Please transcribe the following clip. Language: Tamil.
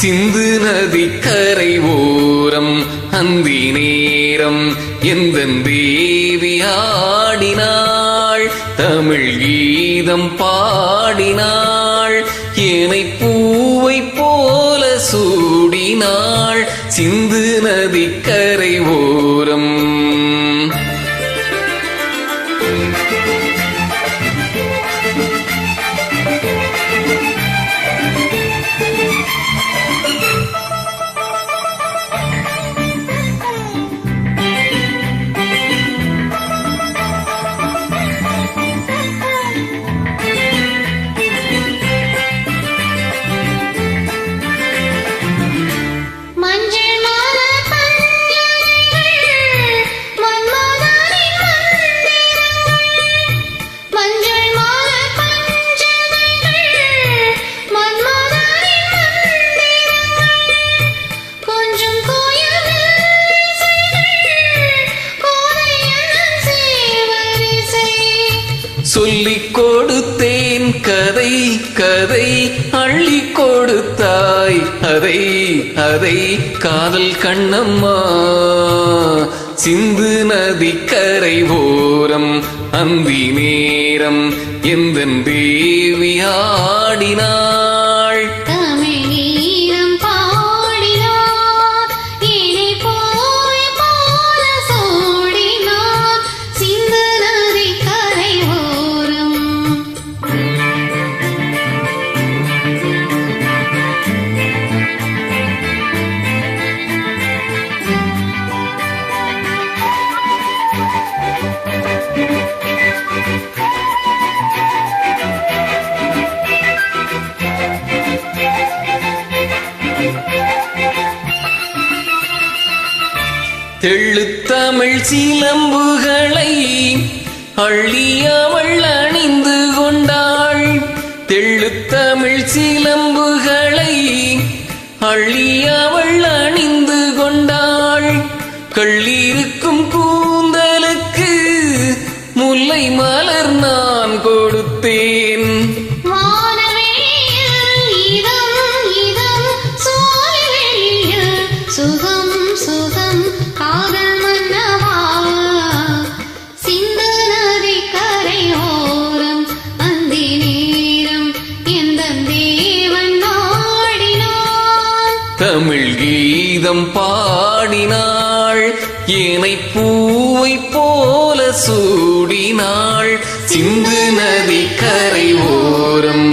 சிந்து நதி கரை ஓரம் அந்தி நேரம் எந்தன் தேவி ஆடினாள், தமிழ் கீதம் பாடினாள், ஏனை பூவை போல சூடினாள், சிந்து நதி கரை ஓரம். சொல்லிக் கொடுத்தேன் கதை கதை அள்ளி கொடுத்தாய் அதை அதை காதல் கண்ணம்மா, சிந்து நதி கரை ஓரம் அந்தி நேரம் எந்தன் தேவி ஆடினாள், தெள்ளுத்தமிழ் சிலம்புகளை அள்ளி அவள் அணிந்து கொண்டாள், தெள்ளுத்தமிழ் சிலம்புகளை அள்ளி அவள் அணிந்து கொண்டாள், கள்ளிருக்கும் கூந்தலுக்கு முல்லை மலர் நான் கொடுத்தேன், சுகம் சுகம் காதல் மன்னவா, சிந்து நதி கரை ஓரம் அந்தி நேரம் எந்தன் தேவன் ஆடினாள், தமிழ் கீதம் பாடினாள், ஏனை பூவை போல சூடினாள், சிந்து நதி கரை ஓரம்.